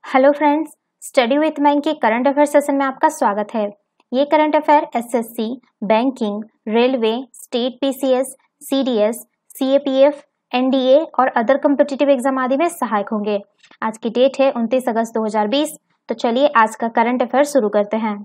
Hello friends, study with mind के current affair session में आपका स्वागत है। ये current affair SSC, banking, railway, state PCS, CDS, CAPF, NDA और अदर कॉम्पिटिटिव एग्जाम आदि में सहायक होंगे। आज की डेट है 29 अगस्त 2020। तो चलिए आज का करंट अफेयर शुरू करते हैं।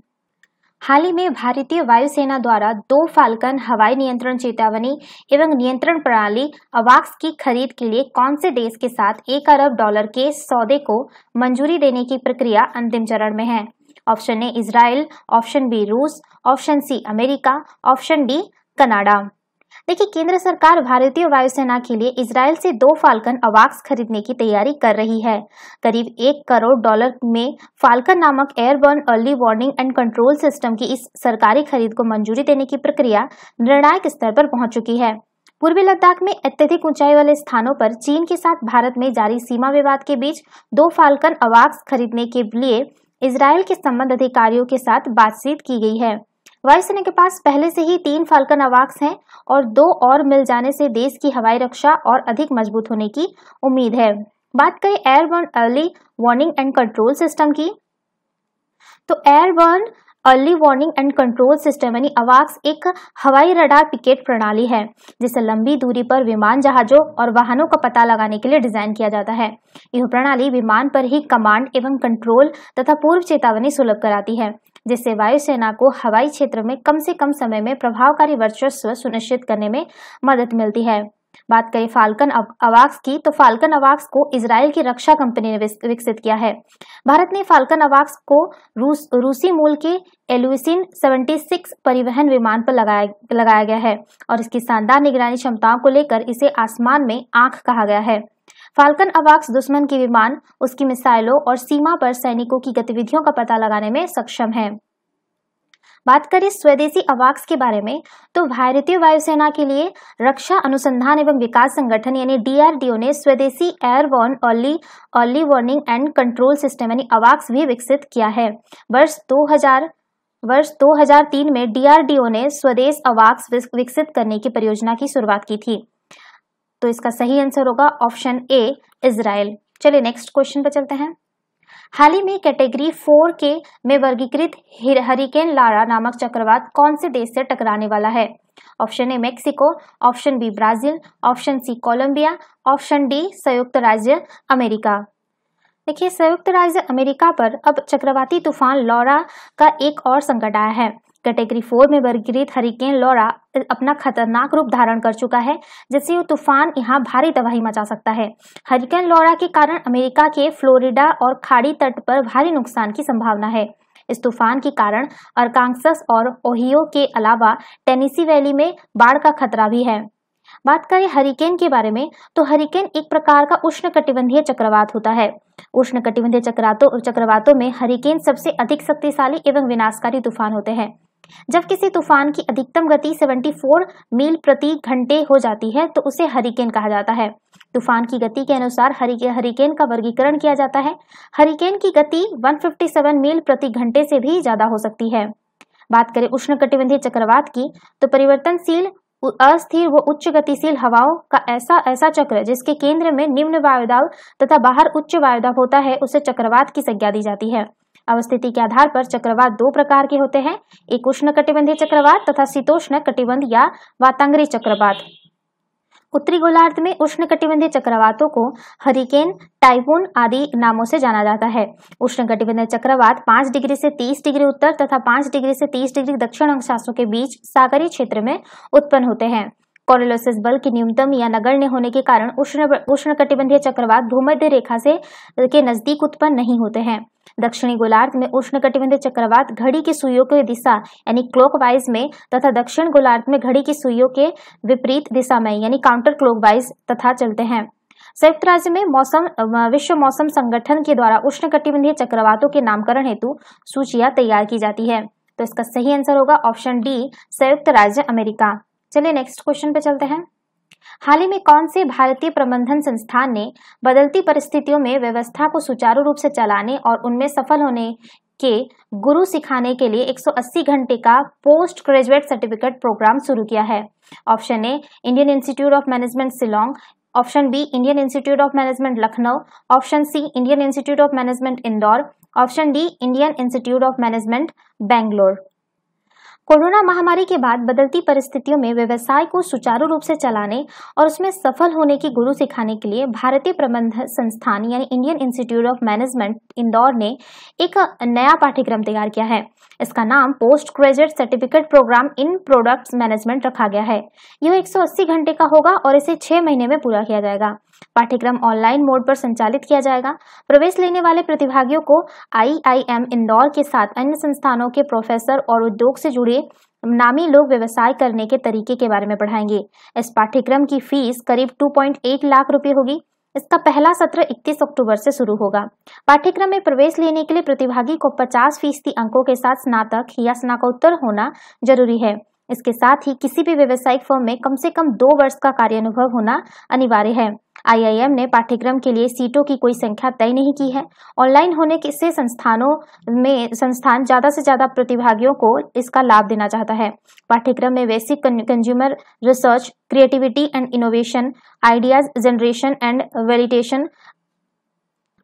हाल ही में भारतीय वायुसेना द्वारा 2 फाल्कन हवाई नियंत्रण चेतावनी एवं नियंत्रण प्रणाली अवाक्स की खरीद के लिए कौन से देश के साथ $1 अरब के सौदे को मंजूरी देने की प्रक्रिया अंतिम चरण में है? Option A Israel, option B रूस, option C America, option D Canada. देखिए, केंद्र सरकार भारतीय वायुसेना के लिए इजराइल से 2 फाल्कन अवाक्स खरीदने की तैयारी कर रही है। करीब $1 करोड़ में फाल्कन नामक airborne early warning and control system की इस सरकारी खरीद को मंजूरी देने की प्रक्रिया निर्णायक स्तर पर पहुंच चुकी है। पूर्वी लद्दाख में अत्यधिक ऊंचाई वाले स्थानों पर चीन के साथ भारत में जारी सीमा विवाद के बीच 2 फाल्कन अवाक्स खरीदने के लिए इजराइल के संबंध अधिकारियों के साथ बातचीत की गई है। वायुसेना के पास पहले से ही 3 फाल्कन अवाक्स हैं और 2 और मिल जाने से देश की हवाई रक्षा और अधिक मजबूत होने की उम्मीद है। बात करें airborne early warning and control system की, तो airborne early warning and control system यानी अवाक्स एक हवाई रडार पिकेट प्रणाली है जिसे लंबी दूरी पर विमान, जहाजों और वाहनों का पता लगाने के लिए डिजाइन किया जाता है। यह प्रणाली विमान पर ही कमांड एवं कंट्रोल तथा पूर्व चेतावनी सुलभ कराती है, जिससे वायुसेना को हवाई क्षेत्र में कम से कम समय में प्रभावकारी वर्चस्व सुनिश्चित करने में मदद मिलती है। बात करें फाल्कन अवाक्स की, तो फाल्कन अवाक्स को इजराइल की रक्षा कंपनी ने विकसित किया है। भारत ने फाल्कन अवाक्स को रूसी मूल के एलुसिन 76 परिवहन विमान पर लगाया गया है और इसकी शानदार निगरानी क्षमताओं को लेकर इसे आसमान में आंख कहा गया है। फाल्कन अवाक्स दुश्मन के विमान, उसकी मिसाइलों और सीमा पर सैनिकों की गतिविधियों का पता लगाने में सक्षम है। बात करें स्वदेशी अवाक्स के बारे में, तो भारतीय वायुसेना के लिए रक्षा अनुसंधान एवं विकास संगठन यानी डीआरडीओ ने स्वदेशी airborne early warning and control system यानी अवाक्स भी विकसित किया है। वर्ष 2003 में डीआरडीओ ने स्वदेश अवाक्स विकसित करने की परियोजना की शुरुआत की थी। तो इसका सही आंसर होगा ऑप्शन ए इजराइल। चलिए नेक्स्ट क्वेश्चन पर चलते हैं। हाल ही में कैटेगरी 4 के में वर्गीकृत हरिकेन लारा नामक चक्रवात कौन से देश से टकराने वाला है? Option A Mexico, option B Brazil, option C Colombia, option D संयुक्त राज्य अमेरिका। देखिए, संयुक्त राज्य अमेरिका पर अब चक्रवाती तूफान लॉरा का एक और संकट आया है। कैटेगरी 4 में वर्गीकृत हरिकेन लॉरा अपना खतरनाक रूप धारण कर चुका है, जिससे ये तूफान यहाँ भारी तबाही मचा सकता है। हरिकेन लॉरा के कारण अमेरिका के फ्लोरिडा और खाड़ी तट पर भारी नुकसान की संभावना है। इस तूफान के कारण अरकानसस और ओहियो के अलावा टेनेसी वैली में बाढ़ का खतरा भी है। बात करें हरिकेन के बारे में, तो हरिकेन एक प्रकार का उष्णकटिबंधीय चक्रवात होता है। उष्णकटिबंधीय चक्रवातों में हरिकेन सबसे अधिक शक्तिशाली एवं विनाशकारी तूफान होते हैं। जब किसी तूफान की अधिकतम गति 74 मील प्रति घंटे हो जाती है तो उसे हरिकेन कहा जाता है। तूफान की गति के अनुसार हरिकेन का वर्गीकरण किया जाता है। हरिकेन की गति 157 मील प्रति घंटे से भी ज्यादा हो सकती है। बात करें उष्णकटिबंधीय चक्रवात की, तो परिवर्तनशील, अस्थिर व उच्च गतिशील हवाओं का ऐसा चक्र जिसके केंद्र में निम्न वायुदाब तथा बाहर उच्च वायुदाब होता है, उसे चक्रवात की संज्ञा दी जाती है। अवस्थिति के आधार पर चक्रवात 2 प्रकार के होते हैं, एक उष्णकटिबंधीय चक्रवात तथा शीतोष्ण कटिबंध या वातांगरी चक्रवात। उत्तरी गोलार्ध में उष्णकटिबंधीय चक्रवातों को हरिकेन, टाइफून आदि नामों से जाना जाता है। उष्णकटिबंधीय चक्रवात 5 डिग्री से 30 डिग्री उत्तर तथा 5 डिग्री से 30 डिग्री दक्षिण अक्षांशों के बीच सागरीय क्षेत्र में उत्पन्न होते हैं। कोरियोलिस बल के न्यूनतम या नगण्य होने के कारण उष्णकटिबंधीय चक्रवात भूमध्य रेखा के नजदीक उत्पन्न नहीं होते हैं। दक्षिणी गोलार्ध में उष्णकटिबंधीय चक्रवात घड़ी की सुइयों की दिशा यानी क्लॉकवाइज में तथा दक्षिण गोलार्ध में घड़ी की सुइयों के विपरीत दिशा में यानी काउंटर क्लॉकवाइज तथा चलते हैं। संयुक्त राज्य में विश्व मौसम संगठन के द्वारा उष्णकटिबंधीय चक्रवातों के नामकरण हेतु सूचियां तैयार की जाती है। तो इसका सही आंसर होगा ऑप्शन डी संयुक्त राज्य अमेरिका। चलिए नेक्स्ट क्वेश्चन पे चलते हैं। हाल ही में कौन से भारतीय प्रबंधन संस्थान ने बदलती परिस्थितियों में व्यवस्था को सुचारू रूप से चलाने और उनमें सफल होने के गुरु सिखाने के लिए 180 घंटे का पोस्ट ग्रेजुएट सर्टिफिकेट प्रोग्राम शुरू किया है? Option A Indian Institute of Management Shillong, option B Indian Institute of Management Lucknow, option C Indian Institute of Management Indore, option D Indian Institute of Management Bangalore. Corona महामारी के बाद बदलती परिस्थितियों में व्यवसाय को सुचारू रूप से चलाने और उसमें सफल होने की गुरु सिखाने के लिए भारतीय प्रबंधन संस्थान यानी Indian Institute of Management Indore ने एक नया पाठ्यक्रम तैयार किया है। इसका नाम पोस्ट ग्रेजुएट सर्टिफिकेट प्रोग्राम इन प्रोडक्ट्स मैनेजमेंट रखा गया है। यह 180 घंटे का होगा और इसे 6 महीने में पूरा किया जाएगा। पाठ्यक्रम ऑनलाइन मोड पर संचालित किया जाएगा। प्रवेश लेने वाले प्रतिभागियों को IIM इंदौर के साथ अन्य संस्थानों के प्रोफेसर और उद्योग से जुड़े नामी लोग व्यवसाय करने के तरीके के बारे में पढ़ाएंगे। इस पाठ्यक्रम की फीस करीब 2.8 लाख रुपए होगी। इसका पहला सत्र 31 अक्टूबर से शुरू होगा। पाठ्यक्रम में प्रवेश लेने के लिए प्रतिभागी को 50% अंकों के साथ स्नातक या स्नातकोत्तर होना जरूरी है। इसके साथ ही किसी भी व्यावसायिक फर्म में कम से कम 2 वर्ष का कार्यानुभव होना अनिवार्य है। IIM ने पाठ्यक्रम के लिए सीटों की कोई संख्या तय नहीं की है। ऑनलाइन होने से संस्थान ज्यादा से ज्यादा प्रतिभागियों को इसका लाभ देना चाहता है। पाठ्यक्रम में basic consumer research, creativity and innovation, ideas generation and validation,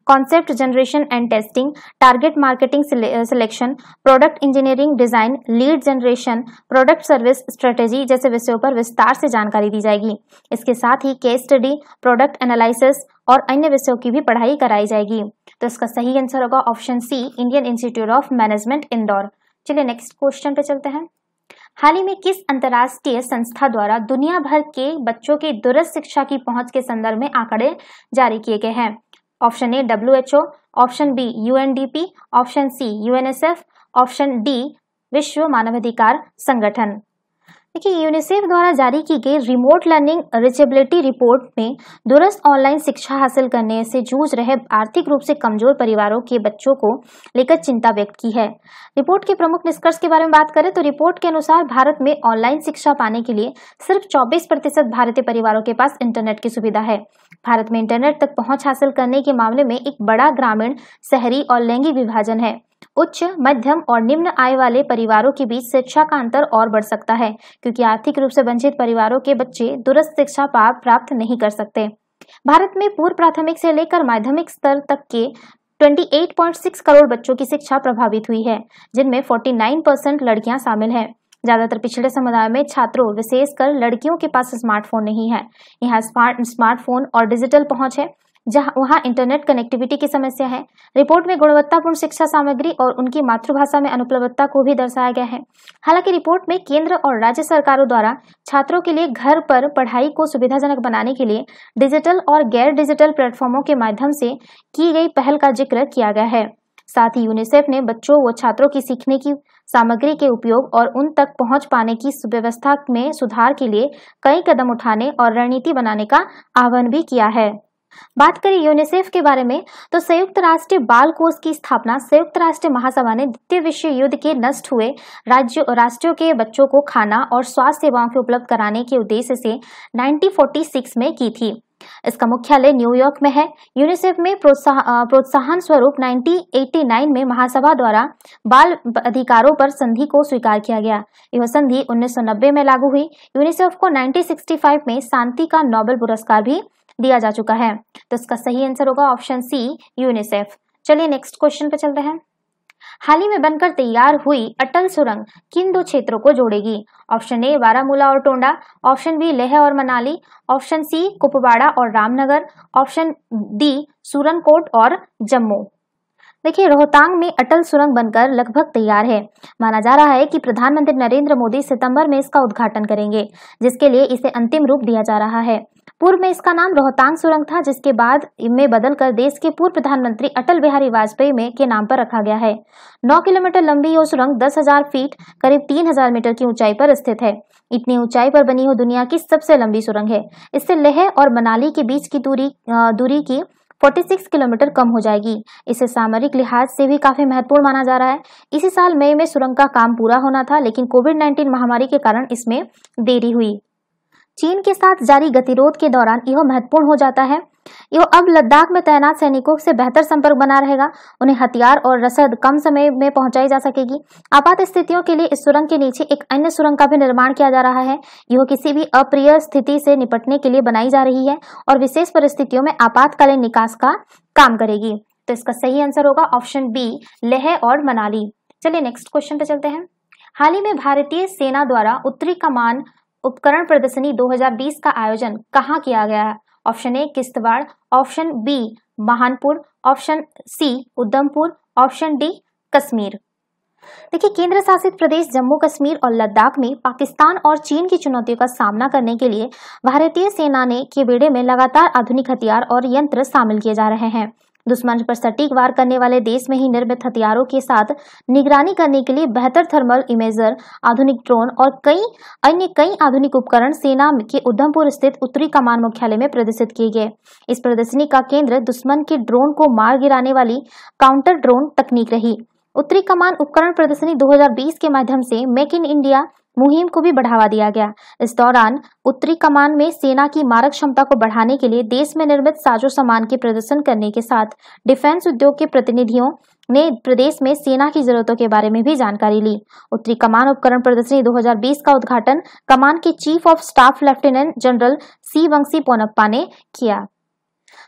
concept generation and testing, target marketing selection, product engineering design, lead generation, product service strategy जैसे विषयों पर विस्तार से जानकारी दी जाएगी। इसके साथ ही केस स्टडी, प्रोडक्ट एनालिसिस और अन्य विषयों की भी पढ़ाई कराई जाएगी। तो इसका सही आंसर होगा option C Indian Institute of Management Indore. चलिए नेक्स्ट क्वेश्चन पे चलते हैं। हाल ही में किस अंतर्राष्ट्रीय संस्था द्वारा दुनिया भर के बच्चों की दूरस्थ शिक्षा की पहुंच के संदर्भ में आंकड़े जारी किए गए हैं? Option A WHO, option B UNDP, option C UNICEF, option D विश्व मानवाधिकार संगठन। देखिए, यूनिसेफ द्वारा जारी की गई रिमोट लर्निंग रीचेबिलिटी रिपोर्ट में दूरस्थ ऑनलाइन शिक्षा हासिल करने से जूझ रहे आर्थिक रूप से कमजोर परिवारों के बच्चों को लेकर चिंता व्यक्त की है। रिपोर्ट के प्रमुख निष्कर्ष के बारे में बात करें तो रिपोर्ट के अनुसार भारत में ऑनलाइन शिक्षा पाने के लिए सिर्फ 24% भारतीय परिवारों के पास इंटरनेट की सुविधा है। भारत में इंटरनेट तक पहुंच हासिल करने के मामले में एक बड़ा ग्रामीण, शहरी और लैंगिक विभाजन है। उच्च, मध्यम और निम्न आय वाले परिवारों के बीच शिक्षा का अंतर और बढ़ सकता है, क्योंकि आर्थिक रूप से वंचित परिवारों के बच्चे दूरस्थ शिक्षा प्राप्त नहीं कर सकते। भारत में पूर्व प्राथमिक से लेकर माध्यमिक स्तर तक के 28.6 करोड़ बच्चों की शिक्षा प्रभावित हुई है, जिनमें 49% लड़कियां शामिल हैं। ज्यादातर पिछड़े समुदाय में छात्रों, विशेषकर लड़कियों के पास स्मार्टफोन नहीं है। यहाँ स्मार्टफोन और डिजिटल पहुंच है, वहाँ इंटरनेट कनेक्टिविटी की समस्या है। रिपोर्ट में गुणवत्तापूर्ण शिक्षा सामग्री और उनकी मातृभाषा में अनुपलब्धता को भी दर्शाया गया है। हालांकि रिपोर्ट में केंद्र और राज्य सरकारों द्वारा छात्रों के लिए घर पर पढ़ाई को सुविधाजनक बनाने के लिए डिजिटल और गैर डिजिटल प्लेटफॉर्मों के माध्यम से की गई पहल का जिक्र किया गया है। साथ ही यूनिसेफ ने बच्चों व छात्रों की सीखने की सामग्री के उपयोग और उन तक पहुंच पाने की व्यवस्था में सुधार के लिए कई कदम उठाने और रणनीति बनाने का आह्वान भी किया है। बात करें यूनिसेफ के बारे में तो संयुक्त राष्ट्र बाल कोष की स्थापना संयुक्त राष्ट्र महासभा ने द्वितीय विश्व युद्ध के नष्ट हुए राष्ट्रों के बच्चों को खाना और स्वास्थ्य सेवाओं के उपलब्ध कराने के उद्देश्य से 1946 में की थी। इसका मुख्यालय न्यूयॉर्क में है। यूनिसेफ में प्रोत्साहन स्वरूप 1989 में महासभा द्वारा बाल अधिकारों पर संधि को स्वीकार किया गया। यह संधि 1990 में लागू हुई। यूनिसेफ को 1965 में शांति का नोबेल पुरस्कार भी दिया जा चुका है। तो इसका सही आंसर होगा ऑप्शन सी यूनिसेफ। चलिए नेक्स्ट क्वेश्चन पे चलते हैं। हाल ही में बनकर तैयार हुई अटल सुरंग किन 2 क्षेत्रों को जोड़ेगी? ऑप्शन ए बारामूला और टोंडा, ऑप्शन बी लेह और मनाली, ऑप्शन सी कुपवाड़ा और रामनगर, ऑप्शन डी सूरनकोट और जम्मू। देखिए, रोहतांग में अटल सुरंग बनकर लगभग तैयार है। माना जा रहा है कि प्रधानमंत्री नरेंद्र मोदी सितंबर में इसका उद्घाटन करेंगे, जिसके लिए इसे अंतिम रूप दिया जा रहा है। पूर्व में इसका नाम रोहतांग सुरंग था, जिसके बाद में बदलकर देश के पूर्व प्रधानमंत्री अटल बिहारी वाजपेयी के नाम पर रखा गया है। 9 किलोमीटर लंबी यह सुरंग 10,000 फीट करीब 3,000 मीटर की ऊंचाई पर स्थित है। इतनी ऊंचाई पर बनी हुई दुनिया की सबसे लंबी सुरंग है। इससे लेह और मनाली के बीच की दूरी की 46 किलोमीटर कम हो जाएगी। इसे सामरिक लिहाज से भी काफी महत्वपूर्ण माना जा रहा है। इसी साल मई में सुरंग का काम पूरा होना था, लेकिन कोविड-19 महामारी के कारण इसमें देरी हुई। चीन के साथ जारी गतिरोध के दौरान यह महत्वपूर्ण हो जाता है। यह अब लद्दाख में तैनात सैनिकों से बेहतर संपर्क बना रहेगा। उन्हें हथियार और रसद कम समय में पहुंचाई जा सकेगी। आपात स्थितियों के लिए इस सुरंग के नीचे एक अन्य सुरंग का भी निर्माण किया जा रहा है। यह किसी भी अप्रिय स्थिति से निपटने के लिए बनाई जा रही है और विशेष परिस्थितियों में आपातकालीन निकास का काम करेगी। तो इसका सही आंसर होगा ऑप्शन बी, लेह और मनाली। चलिए नेक्स्ट क्वेश्चन पे चलते हैं। हाल ही में भारतीय सेना द्वारा उत्तरी कमान उपकरण प्रदर्शनी 2020 का आयोजन कहाँ किया गया है? Option A Kishtwar, option B Mahanpur, option C Udhampur, option D Kashmir. देखिए, केंद्र शासित प्रदेश जम्मू कश्मीर और लद्दाख में पाकिस्तान और चीन की चुनौतियों का सामना करने के लिए भारतीय सेना के बेड़े में लगातार आधुनिक हथियार और यंत्र शामिल किए जा रहे हैं। दुश्मन पर सटीक वार करने वाले देश में ही निर्मित हथियारों के साथ निगरानी करने के लिए बेहतर थर्मल इमेजर, आधुनिक ड्रोन और कई आधुनिक उपकरण सेना के उधमपुर स्थित उत्तरी कमान मुख्यालय में प्रदर्शित किए गए। इस प्रदर्शनी का केंद्र दुश्मन के ड्रोन को मार गिराने वाली काउंटर ड्रोन तकनीक रही। उत्तरी कमान उपकरण प्रदर्शनी 2020 के माध्यम से मेक इन इंडिया मुहिम को भी बढ़ावा दिया गया। इस दौरान उत्तरी कमान में सेना की मारक क्षमता को बढ़ाने के लिए देश में निर्मित साजो सामान के प्रदर्शन करने के साथ डिफेंस उद्योग के प्रतिनिधियों ने प्रदेश में सेना की जरूरतों के बारे में भी जानकारी ली। उत्तरी कमान उपकरण प्रदर्शनी 2020 का उद्घाटन कमान के chief of staff lieutenant general C Vanshi Ponnappa ने किया।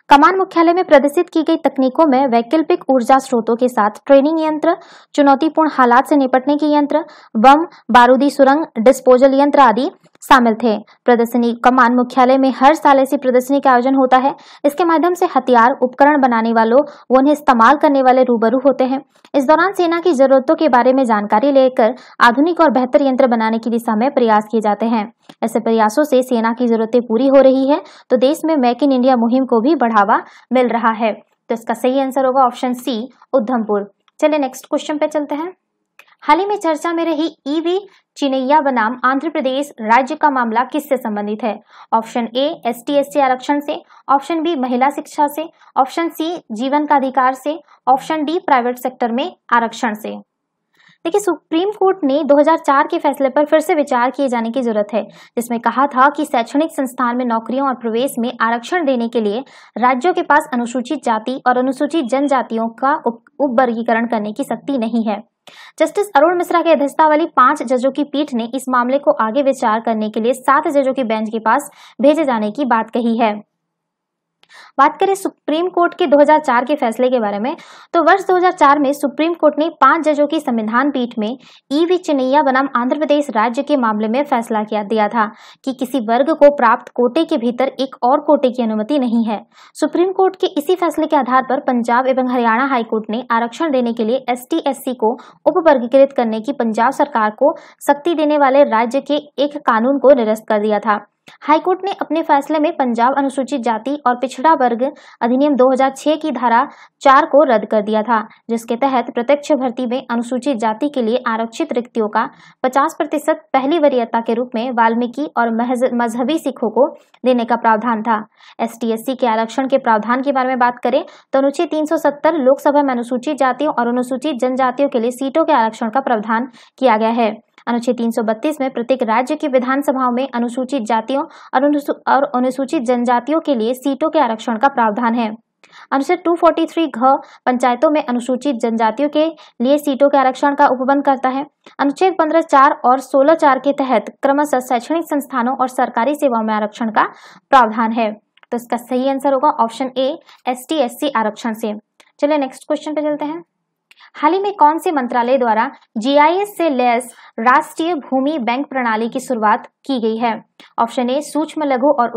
कमान मुख्यालय में प्रदर्शित की गई तकनीकों में वैकल्पिक ऊर्जा स्रोतों के साथ ट्रेनिंग यंत्र, चुनौतीपूर्ण हालात से निपटने के यंत्र, बम, बारूदी सुरंग डिस्पोजल यंत्र आदि शामिल थे। प्रदर्शनी कमान मुख्यालय में हर साल ऐसी प्रदर्शनी का आयोजन होता है। इसके माध्यम से हथियार उपकरण बनाने वालों व उन्हें इस्तेमाल करने वाले रूबरू होते हैं। इस दौरान सेना की जरूरतों के बारे में जानकारी लेकर आधुनिक और बेहतर यंत्र बनाने की दिशा में प्रयास किए जाते हैं। ऐसे प्रयासों से सेना की जरूरतें पूरी हो रही है तो देश में मेक इन इंडिया मुहिम को भी बढ़ावा मिल रहा है। तो इसका सही आंसर होगा ऑप्शन सी उधमपुर। चलिए नेक्स्ट क्वेश्चन पे चलते हैं। हाल ही में चर्चा में रही ईवी चिनैया बनाम आंध्र प्रदेश राज्य का मामला किससे संबंधित है? ऑप्शन ए ST/SC आरक्षण से, ऑप्शन बी महिला शिक्षा से, ऑप्शन सी जीवन का अधिकार से, ऑप्शन डी प्राइवेट सेक्टर में आरक्षण से। देखिए, सुप्रीम कोर्ट ने 2004 के फैसले पर फिर से विचार किए जाने की जरूरत है, जिसमें कहा था कि शैक्षणिक संस्थान में नौकरियों और प्रवेश में आरक्षण देने के लिए राज्यों के पास अनुसूचित जाति और अनुसूचित जनजातियों का उप वर्गीकरण करने की शक्ति नहीं है। जस्टिस अरुण मिश्रा की अध्यक्षता वाली 5 जजों की पीठ ने इस मामले को आगे विचार करने के लिए 7 जजों की बेंच के पास भेजे जाने की बात कही है। बात करें सुप्रीम कोर्ट के 2004 के फैसले के बारे में, तो वर्ष 2004 में सुप्रीम कोर्ट ने 5 जजों की संविधान पीठ में ईवी चिनैया बनाम आंध्र प्रदेश राज्य के मामले में फैसला दिया था कि किसी वर्ग को प्राप्त कोटे के भीतर एक और कोटे की अनुमति नहीं है। सुप्रीम कोर्ट के इसी फैसले के आधार पर पंजाब एवं हरियाणा हाईकोर्ट ने आरक्षण देने के लिए ST/SC को उपवर्गीकृत करने की पंजाब सरकार को शक्ति देने वाले राज्य के एक कानून को निरस्त कर दिया था। हाईकोर्ट ने अपने फैसले में पंजाब अनुसूचित जाति और पिछड़ा वर्ग अधिनियम 2006 की धारा 4 को रद्द कर दिया था, जिसके तहत प्रत्यक्ष भर्ती में अनुसूचित जाति के लिए आरक्षित रिक्तियों का 50% पहली वरीयता के रूप में वाल्मीकि और मजहबी सिखों को देने का प्रावधान था। ST/SC के आरक्षण के प्रावधान के बारे में बात करें तो अनुच्छेद 370 लोकसभा में अनुसूचित जातियों और अनुसूचित जनजातियों के लिए सीटों के आरक्षण का प्रावधान किया गया है। अनुच्छेद 332 में प्रत्येक राज्य की विधानसभाओं में अनुसूचित जातियों और अनुसूचित जनजातियों के लिए सीटों के आरक्षण का प्रावधान है। अनुच्छेद 243 घ पंचायतों में अनुसूचित जनजातियों के लिए सीटों के आरक्षण का उपबंध करता है। अनुच्छेद 15(4) और 16(4) के तहत क्रमशः शैक्षणिक संस्थानों और सरकारी सेवाओं में आरक्षण का प्रावधान है। तो इसका सही आंसर होगा ऑप्शन ए ST/SC आरक्षण से। चलिए नेक्स्ट क्वेश्चन पे चलते हैं। हाल ही में कौन से मंत्रालय द्वारा GIS से लैस राष्ट्रीय भूमि बैंक प्रणाली की शुरुआत की गई है? ऑप्शन ए सूक्ष्म लघु और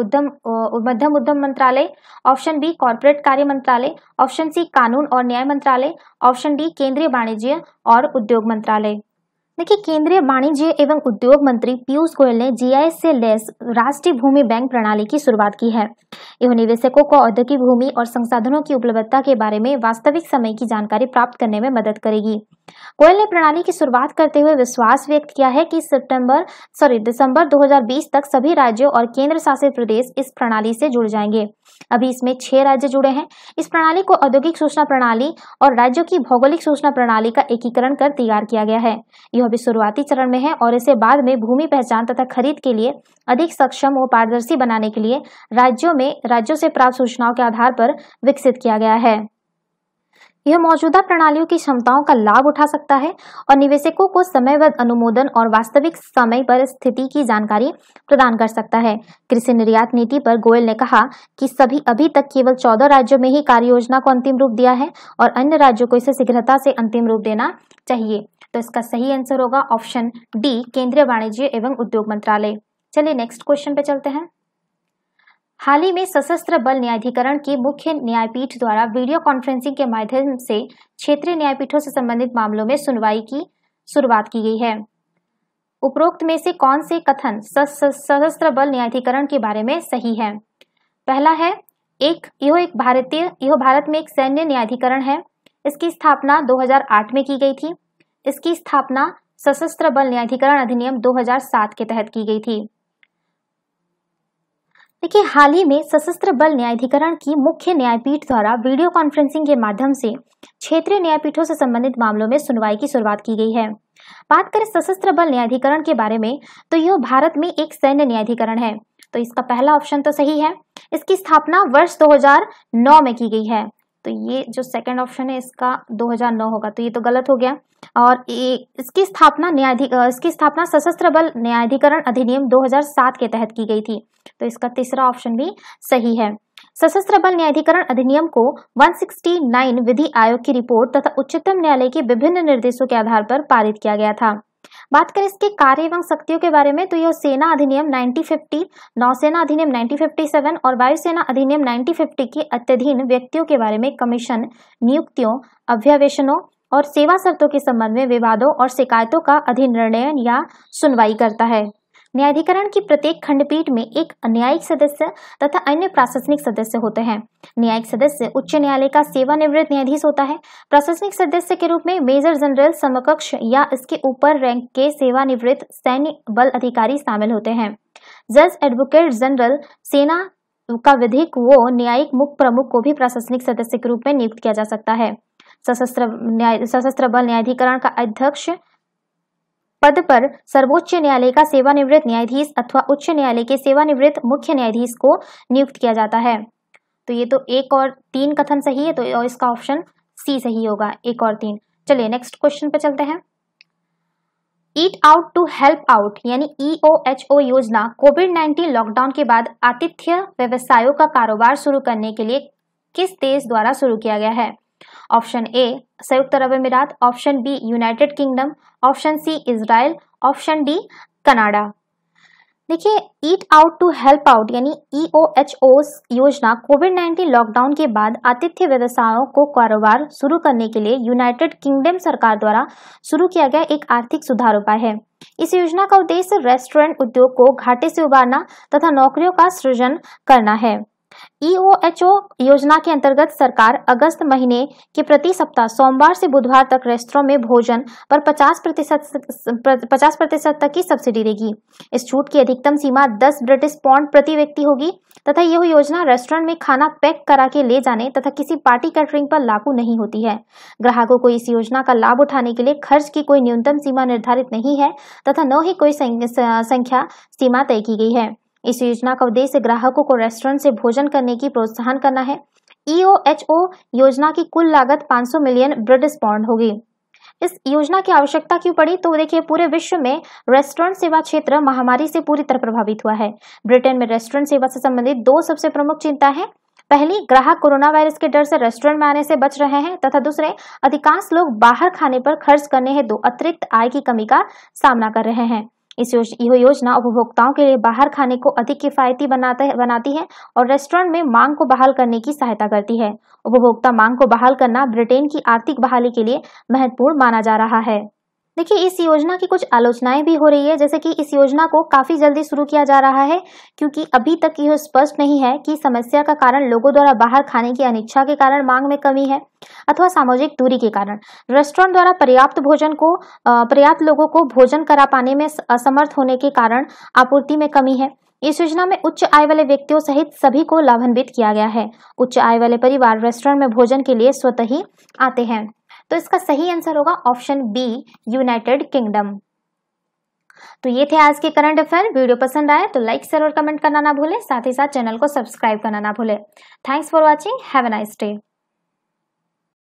मध्यम उद्यम मंत्रालय, ऑप्शन बी कॉर्पोरेट कार्य मंत्रालय, ऑप्शन सी कानून और न्याय मंत्रालय, ऑप्शन डी केंद्रीय वाणिज्य और उद्योग मंत्रालय। देखिए, केंद्रीय वाणिज्य एवं उद्योग मंत्री पीयूष गोयल ने GIS से लैस राष्ट्रीय भूमि बैंक प्रणाली की शुरुआत की है। यह निवेशकों को औद्योगिक भूमि और संसाधनों की उपलब्धता के बारे में वास्तविक समय की जानकारी प्राप्त करने में मदद करेगी। गोयल ने प्रणाली की शुरुआत करते हुए विश्वास व्यक्त किया है कि दिसंबर 2020 तक सभी राज्यों और केंद्र शासित प्रदेश इस प्रणाली से जुड़ जाएंगे। अभी इसमें 6 राज्य जुड़े हैं। इस प्रणाली को औद्योगिक सूचना प्रणाली और राज्यों की भौगोलिक सूचना प्रणाली का एकीकरण कर तैयार किया गया है। यह अभी शुरुआती चरण में है और इसे बाद में भूमि पहचान तथा खरीद के लिए अधिक सक्षम और पारदर्शी बनाने के लिए राज्यों से प्राप्त सूचनाओं के आधार पर विकसित किया गया है। यह मौजूदा प्रणालियों की क्षमताओं का लाभ उठा सकता है और निवेशकों को समयबद्ध अनुमोदन और वास्तविक समय पर स्थिति की जानकारी प्रदान कर सकता है। कृषि निर्यात नीति पर गोयल ने कहा कि अभी तक केवल 14 राज्यों में ही कार्य योजना को अंतिम रूप दिया है और अन्य राज्यों को इसे शीघ्रता से अंतिम रूप देना चाहिए। तो इसका सही आंसर होगा ऑप्शन डी, केंद्रीय वाणिज्य एवं उद्योग मंत्रालय। चलिए नेक्स्ट क्वेश्चन पे चलते हैं। हाल ही में सशस्त्र बल न्यायाधिकरण की मुख्य न्यायपीठ द्वारा वीडियो कॉन्फ्रेंसिंग के माध्यम से क्षेत्रीय न्यायपीठों से संबंधित मामलों में सुनवाई की शुरुआत की गई है। उपरोक्त में से कौन से कथन सशस्त्र बल न्यायाधिकरण के बारे में सही है? पहला है यह भारत में एक सैन्य न्यायाधिकरण है। इसकी स्थापना 2008 में की गई थी। इसकी स्थापना सशस्त्र बल न्यायाधिकरण अधिनियम 2007 के तहत की गई थी। देखिए, हाल ही में सशस्त्र बल न्यायाधिकरण की मुख्य न्यायपीठ द्वारा वीडियो कॉन्फ्रेंसिंग के माध्यम से क्षेत्रीय न्यायपीठों से संबंधित मामलों में सुनवाई की शुरुआत की गई है। बात करें सशस्त्र बल न्यायाधिकरण के बारे में तो यह भारत में एक सैन्य न्यायाधिकरण है। तो इसका पहला ऑप्शन तो सही है। इसकी स्थापना वर्ष 2009 में की गई है। तो ये जो सेकंड ऑप्शन है इसका 2009 होगा, तो ये तो गलत हो गया। और इसकी स्थापना सशस्त्र बल न्यायाधिकरण अधिनियम 2007 के तहत की गई थी। तो इसका तीसरा ऑप्शन भी सही है। सशस्त्र बल न्यायाधिकरण अधिनियम को 169 विधि आयोग की रिपोर्ट तथा उच्चतम न्यायालय के विभिन्न निर्देशों के आधार पर पारित किया गया था। बात करें इसके कार्य एवं शक्तियों के बारे में तो यह सेना अधिनियम 1950, नौसेना अधिनियम 1957 और वायुसेना अधिनियम 1950 के अत्यधीन व्यक्तियों के बारे में कमीशन, नियुक्तियों, अभ्यावेशनों और सेवा शर्तों के संबंध में विवादों और शिकायतों का अधिनिर्णय या सुनवाई करता है। न्यायाधिकरण की प्रत्येक खंडपीठ में एक न्यायिक सदस्य तथा अन्य प्रशासनिक सदस्य होते हैं। न्यायिक सदस्य उच्च न्यायालय का सेवानिवृत्त न्यायाधीश होता है। प्रशासनिक सदस्य के रूप में मेजर जनरल समकक्ष या इसके ऊपर रैंक के सेवानिवृत्त सैन्य बल अधिकारी शामिल होते हैं। जज, एडवोकेट जनरल, सेना का विधिक वो न्यायिक मुख्य प्रमुख को भी प्रशासनिक सदस्य के रूप में नियुक्त किया जा सकता है। सशस्त्र बल न्यायाधिकरण का अध्यक्ष पद पर सर्वोच्च न्यायालय का सेवानिवृत्त न्यायाधीश अथवा उच्च न्यायालय के सेवानिवृत्त मुख्य न्यायाधीश को नियुक्त किया जाता है। तो ये तो 1 और 3 कथन सही है, तो इसका ऑप्शन सी सही होगा, 1 और 3। चलिए नेक्स्ट क्वेश्चन पे चलते हैं। Eat out to help out यानी EOHO योजना कोविड-19 लॉकडाउन के बाद आतिथ्य व्यवसायों का कारोबार शुरू करने के लिए किस देश द्वारा शुरू किया गया है? ऑप्शन ए संयुक्त अरब अमीरात, option B United Kingdom, option C Israel, option D Canada. देखिए, eat out to help out यानी EOHO योजना कोविड-19 लॉकडाउन के बाद आतिथ्य व्यवसायों को कारोबार शुरू करने के लिए यूनाइटेड किंगडम सरकार द्वारा शुरू किया गया एक आर्थिक सुधार उपाय है। इस योजना का उद्देश्य रेस्टोरेंट उद्योग को घाटे से उबारना तथा नौकरियों का सृजन करना है। EOHO योजना के अंतर्गत सरकार अगस्त महीने के प्रति सप्ताह सोमवार से बुधवार तक रेस्तरां में भोजन पर 50% तक की सब्सिडी देगी। इस छूट की अधिकतम सीमा 10 ब्रिटिश पाउंड प्रति व्यक्ति होगी तथा यह योजना रेस्टोरेंट में खाना पैक करा के ले जाने तथा किसी पार्टी कैटरिंग पर लागू नहीं होती है। ग्राहकों को इस योजना का लाभ उठाने के लिए खर्च की कोई न्यूनतम सीमा निर्धारित नहीं है तथा न ही कोई संख्या सीमा तय की गई है। इस योजना का उद्देश्य ग्राहकों को रेस्टोरेंट से भोजन करने की प्रोत्साहन करना है। EOHO योजना की कुल लागत 500 मिलियन ब्रिटिश पाउंड होगी। इस योजना की आवश्यकता क्यों पड़ी? तो देखिए, पूरे विश्व में रेस्टोरेंट सेवा क्षेत्र महामारी से पूरी तरह प्रभावित हुआ है। ब्रिटेन में रेस्टोरेंट सेवा से संबंधित 2 सबसे प्रमुख चिंता है। पहली, ग्राहक कोरोना वायरस के डर से रेस्टोरेंट में आने से बच रहे हैं तथा दूसरे, अधिकांश लोग बाहर खाने पर खर्च करने हेतु अतिरिक्त आय की कमी का सामना कर रहे हैं। यह योजना उपभोक्ताओं के लिए बाहर खाने को अधिक किफायती बनाती है और रेस्टोरेंट में मांग को बहाल करने की सहायता करती है। उपभोक्ता मांग को बहाल करना ब्रिटेन की आर्थिक बहाली के लिए महत्वपूर्ण माना जा रहा है। देखिए, इस योजना की कुछ आलोचनाएं भी हो रही है, जैसे कि इस योजना को काफी जल्दी शुरू किया जा रहा है क्योंकि अभी तक यह स्पष्ट नहीं है कि समस्या का कारण लोगों द्वारा बाहर खाने की अनिच्छा के कारण मांग में कमी है अथवा सामाजिक दूरी के कारण। रेस्टोरेंट द्वारा पर्याप्त लोगों को भोजन करा पाने में असमर्थ होने के कारण आपूर्ति में कमी है। इस योजना में उच्च आय वाले व्यक्तियों सहित सभी को लाभान्वित किया गया है। उच्च आय वाले परिवार रेस्टोरेंट में भोजन के लिए स्वतः ही आते हैं। तो इसका सही आंसर होगा ऑप्शन बी, यूनाइटेड किंगडम। तो ये थे आज के करंट अफेयर। वीडियो पसंद आए तो लाइक, शेयर और कमेंट करना ना भूलें, साथ ही साथ चैनल को सब्सक्राइब करना ना भूलें। Thanks for watching, have a nice day.